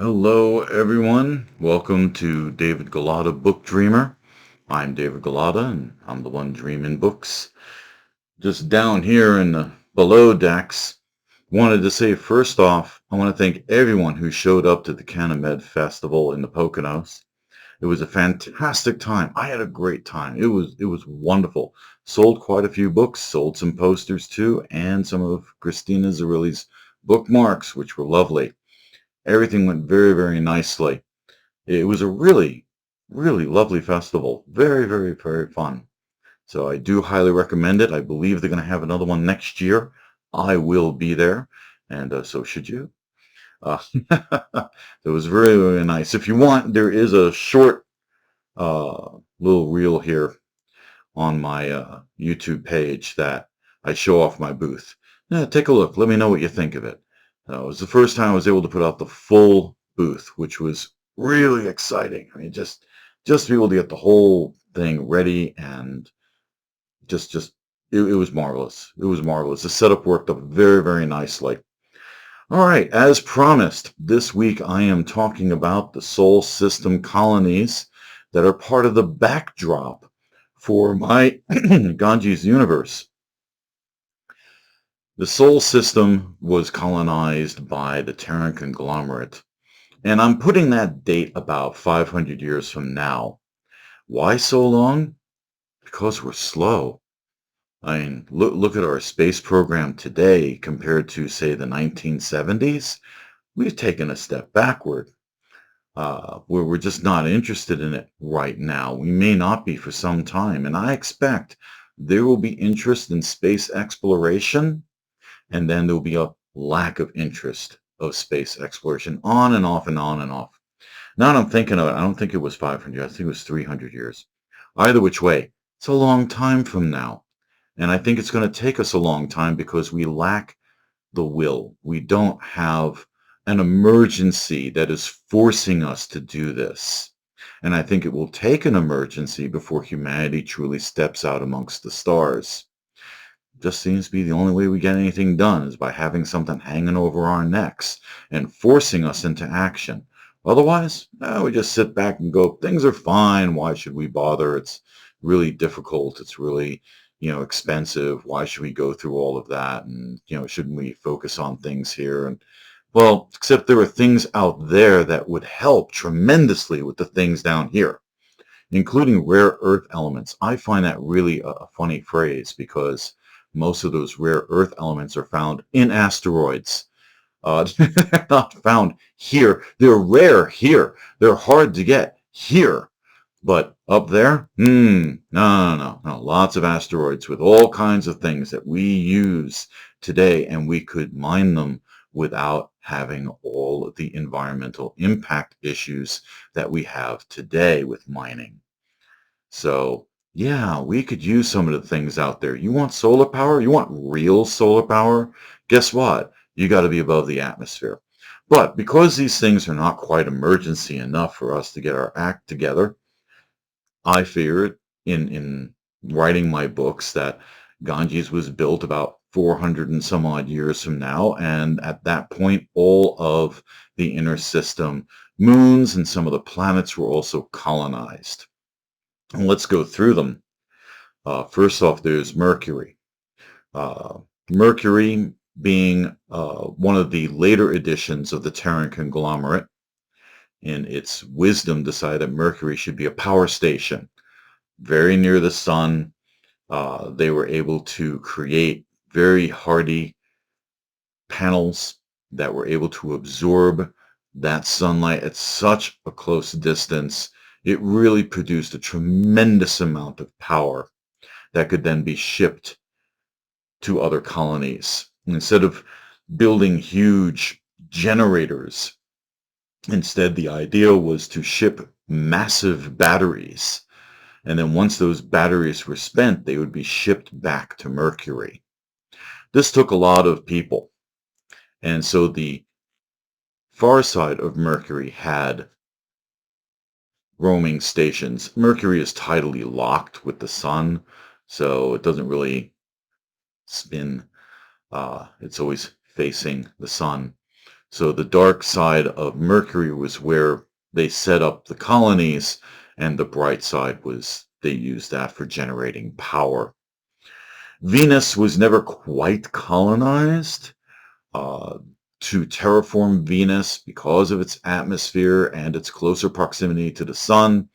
Hello, everyone. Welcome to David Galata Book Dreamer. I'm David Galata, and I'm the one dreaming books. Just down here in the below decks, wanted to say first off, I want to thank everyone who showed up to the Canamed Festival in the Poconos. It was a fantastic time. I had a great time. It was wonderful. Sold quite a few books, sold some posters too, and some of Christina Zerilli's bookmarks, which were lovely. Everything went very, very nicely. It was a really, really lovely festival. Very, very, very fun. So I do highly recommend it. I believe they're going to have another one next year. I will be there, and so should you. It was very, very nice. If you want, there is a short little reel here on my YouTube page that I show off my booth. Yeah, take a look. Let me know what you think of it. It was the first time I was able to put out the full booth, which was really exciting. I mean, just to be able to get the whole thing ready and just it was marvelous. It was marvelous. The setup worked up very, very nicely. All right, as promised, this week I am talking about the Sol System Colonies that are part of the backdrop for my Ganji's universe. The Sol System was colonized by the Terran Conglomerate, and I'm putting that date about 500 years from now. Why so long? Because we're slow. I mean, look at our space program today compared to, say, the 1970s. We've taken a step backward. We're just not interested in it right now. We may not be for some time, and I expect there will be interest in space exploration, and then there will be a lack of interest of space exploration, on and off and on and off. Now that I'm thinking of it, I don't think it was 500. I think it was 300 years. Either which way, it's a long time from now. And I think it's going to take us a long time because we lack the will. We don't have an emergency that is forcing us to do this. And I think it will take an emergency before humanity truly steps out amongst the stars. Just seems to be the only way we get anything done is by having something hanging over our necks and forcing us into action. Otherwise, we just sit back and go, things are fine. Why should we bother? It's really difficult. It's really, expensive. Why should we go through all of that? And, shouldn't we focus on things here? And well, except there are things out there that would help tremendously with the things down here, including rare earth elements. I find that really a funny phrase because most of those rare earth elements are found in asteroids. They're not found here. They're rare here. They're hard to get here. But up there, no. Lots of asteroids with all kinds of things that we use today, and we could mine them without having all of the environmental impact issues that we have today with mining. So, yeah, we could use some of the things out there. You want solar power? You want real solar power? Guess what? You got to be above the atmosphere. But because these things are not quite emergency enough for us to get our act together, I figured in writing my books that Ganges was built about 400 and some odd years from now, and at that point, all of the inner system moons and some of the planets were also colonized. And let's go through them. First off, there's Mercury. Mercury being one of the later editions of the Terran Conglomerate, in its wisdom, decided that Mercury should be a power station very near the sun. They were able to create very hardy panels that were able to absorb that sunlight at such a close distance. It really produced a tremendous amount of power that could then be shipped to other colonies. Instead of building huge generators, instead the idea was to ship massive batteries. And then once those batteries were spent, they would be shipped back to Mercury. This took a lot of people. And so the far side of Mercury had roaming stations. Mercury is tidally locked with the sun, so it doesn't really spin. It's always facing the sun. So the dark side of Mercury was where they set up the colonies, and the bright side was they used that for generating power. Venus was never quite colonized. Uh, to terraform Venus, because of its atmosphere and its closer proximity to the sun,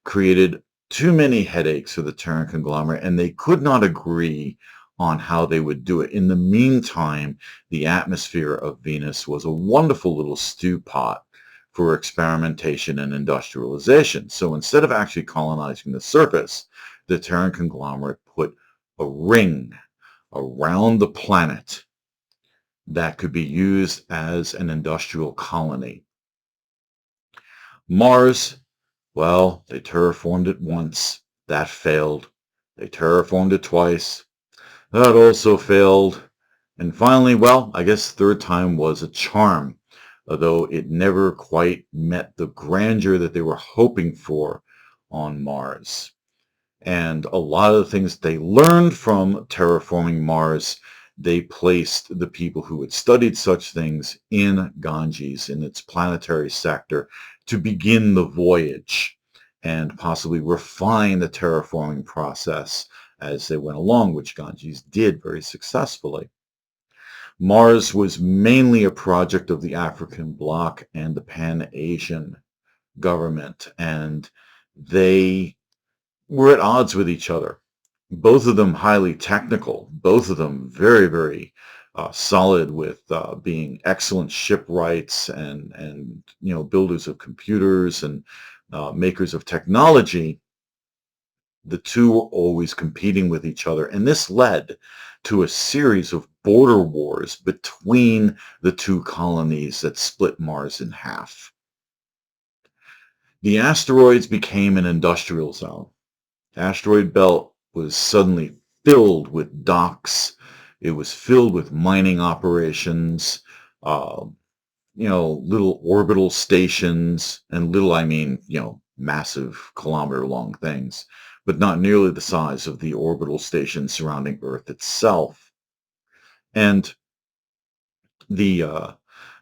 created too many headaches for the Terran Conglomerate, and they could not agree on how they would do it. In the meantime, the atmosphere of Venus was a wonderful little stew pot for experimentation and industrialization. So instead of actually colonizing the surface, the Terran Conglomerate put a ring around the planet that could be used as an industrial colony. Mars, well, they terraformed it once. That failed. They terraformed it twice. That also failed. And finally, well, I guess third time was a charm, although it never quite met the grandeur that they were hoping for on Mars. And a lot of the things they learned from terraforming Mars, they placed the people who had studied such things in Ganges, in its planetary sector, to begin the voyage and possibly refine the terraforming process as they went along, which Ganges did very successfully. Mars was mainly a project of the African bloc and the Pan-Asian government, and they were at odds with each other. Both of them highly technical, both of them very, very solid with being excellent shipwrights and builders of computers and makers of technology. The two were always competing with each other, and this led to a series of border wars between the two colonies that split Mars in half. The asteroids became an industrial zone. The asteroid belt was suddenly filled with docks. It was filled with mining operations, uh, little orbital stations, and little, I mean, massive kilometer-long things, but not nearly the size of the orbital stations surrounding Earth itself. And the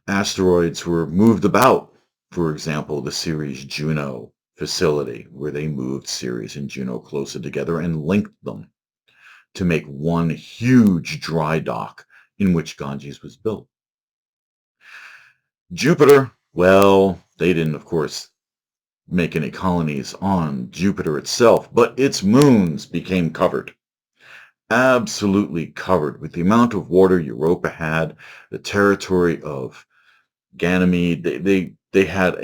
asteroids were moved about. For example, the Ceres Juno facility, where they moved Ceres and Juno closer together and linked them to make one huge dry dock in which Ganges was built. Jupiter, well, they didn't, of course, make any colonies on Jupiter itself, but its moons became covered. Absolutely covered with the amount of water Europa had, the territory of Ganymede. They had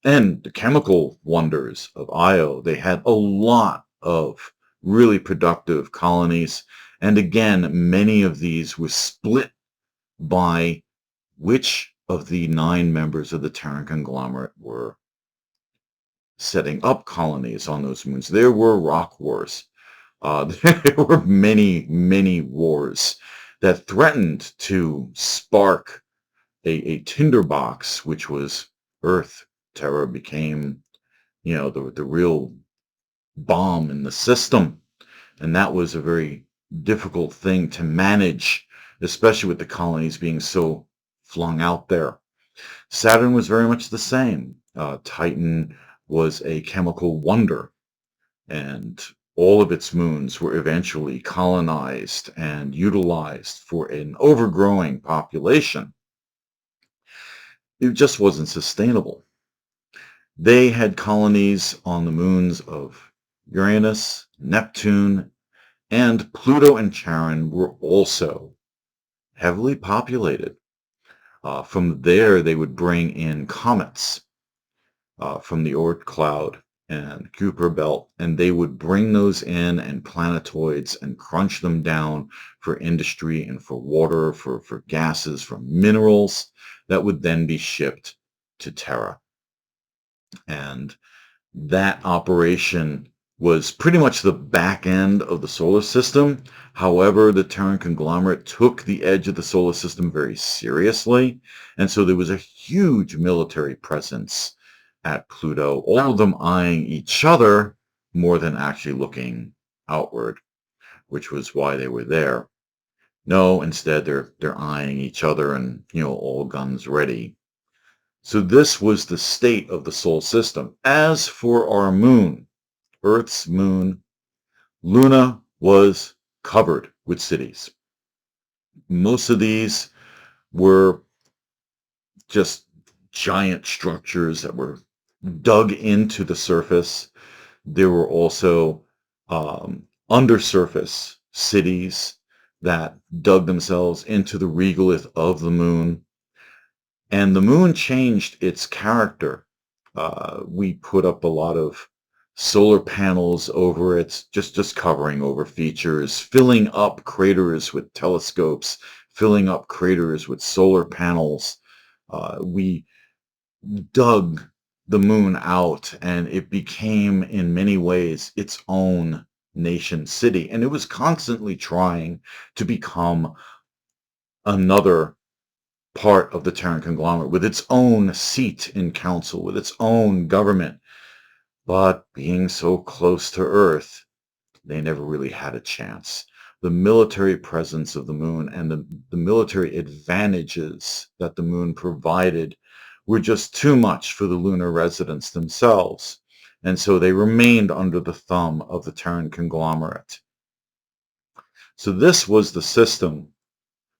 and the chemical wonders of Io. They had a lot of really productive colonies. And again, many of these were split by which of the 9 members of the Terran Conglomerate were setting up colonies on those moons. There were rock wars. There were many, many wars that threatened to spark a tinderbox, which was Earth. Terra became, the real bomb in the system. And that was a very difficult thing to manage, especially with the colonies being so flung out there. Saturn was very much the same. Titan was a chemical wonder, and all of its moons were eventually colonized and utilized for an overgrowing population. It just wasn't sustainable. They had colonies on the moons of Uranus, Neptune, and Pluto and Charon were also heavily populated. From there, they would bring in comets from the Oort cloud and Kuiper belt, and they would bring those in and planetoids and crunch them down for industry and for water, for gases, for minerals that would then be shipped to Terra. And that operation was pretty much the back end of the solar system. However, the Terran Conglomerate took the edge of the solar system very seriously, and so there was a huge military presence at Pluto, all of them eyeing each other more than actually looking outward, which was why they were there. No, instead they're eyeing each other and, all guns ready. So this was the state of the Sol system. As for our moon, Earth's moon, Luna was covered with cities. Most of these were just giant structures that were dug into the surface. There were also undersurface cities that dug themselves into the regolith of the moon. And the moon changed its character. We put up a lot of solar panels over it, just covering over features, filling up craters with telescopes, filling up craters with solar panels. We dug the moon out, and it became, in many ways, its own nation city. And it was constantly trying to become another part of the Terran Conglomerate with its own seat in council, with its own government. But being so close to Earth, they never really had a chance. The military presence of the moon and the military advantages that the moon provided were just too much for the lunar residents themselves. And so they remained under the thumb of the Terran Conglomerate. So this was the system.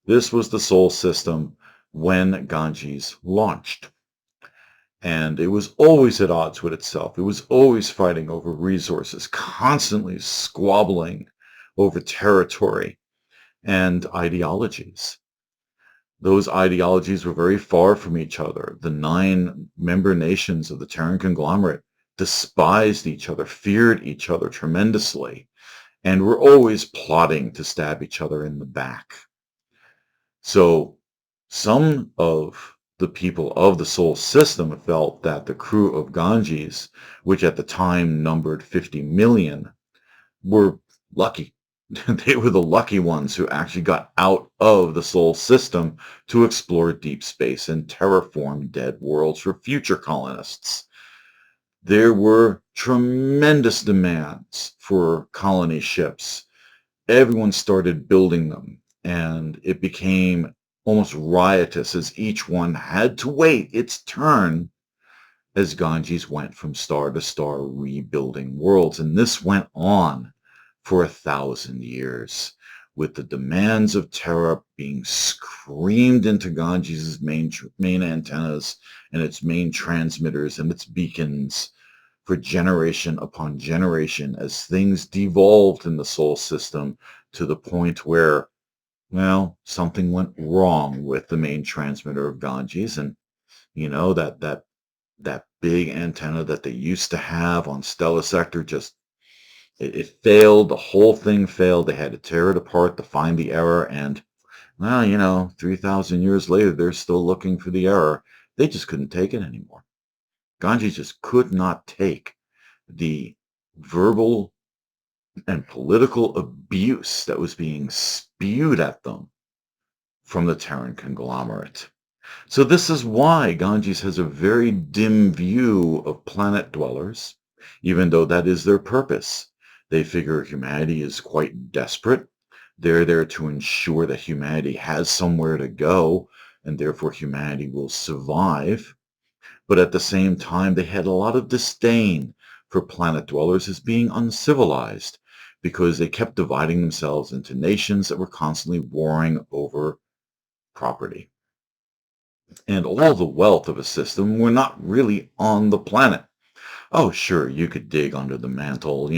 This was the Sol system when Ganges launched. And it was always at odds with itself. It was always fighting over resources, constantly squabbling over territory and ideologies. Those ideologies were very far from each other. The 9 member nations of the Terran Conglomerate despised each other, feared each other tremendously, and were always plotting to stab each other in the back. So some of the people of the Sol system felt that the crew of Ganges, which at the time numbered 50 million, were lucky. They were the lucky ones who actually got out of the Sol system to explore deep space and terraform dead worlds for future colonists. There were tremendous demands for colony ships. Everyone started building them, and it became almost riotous as each one had to wait its turn as Ganges went from star to star rebuilding worlds. And this went on for 1,000 years, with the demands of Terra being screamed into Ganges' main antennas and its main transmitters and its beacons for generation upon generation as things devolved in the Sol system to the point where, well, something went wrong with the main transmitter of Ganges, and that big antenna that they used to have on Stella Sector just it failed. The whole thing failed. They had to tear it apart to find the error, and well, 3,000 years later, they're still looking for the error. They just couldn't take it anymore. Ganges just could not take the verbal and political abuse that was being spewed at them from the Terran Conglomerate. So this is why Ganges has a very dim view of planet dwellers, even though that is their purpose. They figure humanity is quite desperate. They're there to ensure that humanity has somewhere to go, and therefore humanity will survive. But at the same time, they had a lot of disdain for planet dwellers as being uncivilized, because they kept dividing themselves into nations that were constantly warring over property. And all the wealth of a system were not really on the planet. Oh, sure, you could dig under the mantle,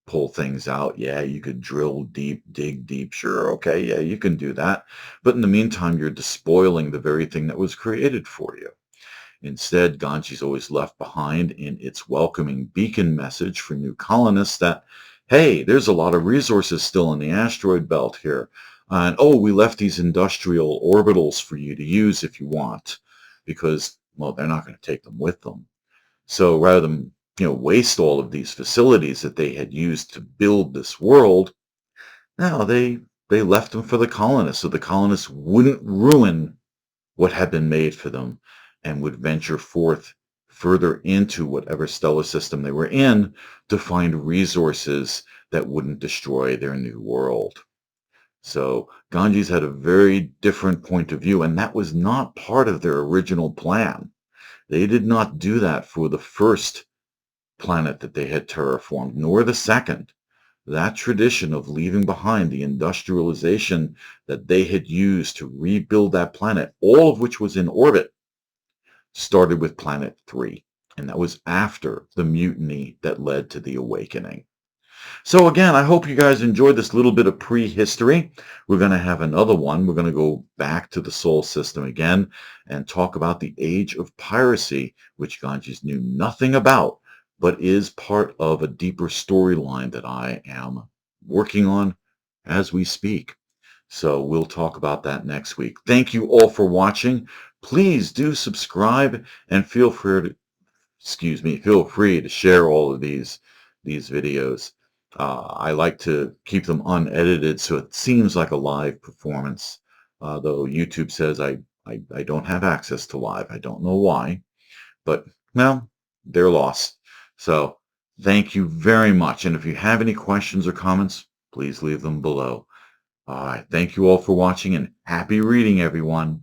pull things out. Yeah, you could drill deep, dig deep. Sure, okay, yeah, you can do that. But in the meantime, you're despoiling the very thing that was created for you. Instead, Ganges always left behind in its welcoming beacon message for new colonists that, hey, there's a lot of resources still in the asteroid belt here. And, oh, we left these industrial orbitals for you to use if you want, because, well, they're not going to take them with them. So rather than, waste all of these facilities that they had used to build this world, now they left them for the colonists, so the colonists wouldn't ruin what had been made for them and would venture forth further into whatever stellar system they were in to find resources that wouldn't destroy their new world. So Ganges had a very different point of view, and that was not part of their original plan. They did not do that for the first planet that they had terraformed, nor the second. That tradition of leaving behind the industrialization that they had used to rebuild that planet, all of which was in orbit, started with Planet 3. And that was after the mutiny that led to the awakening. So again, I hope you guys enjoyed this little bit of prehistory. We're going to have another one. We're going to go back to the Sol system again and talk about the age of piracy, which Ganges knew nothing about, but is part of a deeper storyline that I am working on as we speak. So we'll talk about that next week. Thank you all for watching. Please do subscribe and feel free to share all of these videos. I like to keep them unedited so it seems like a live performance, though YouTube says I don't have access to live. I don't know why, but well, they're lost. So thank you very much. And if you have any questions or comments, please leave them below. All right. Thank you all for watching and happy reading, everyone.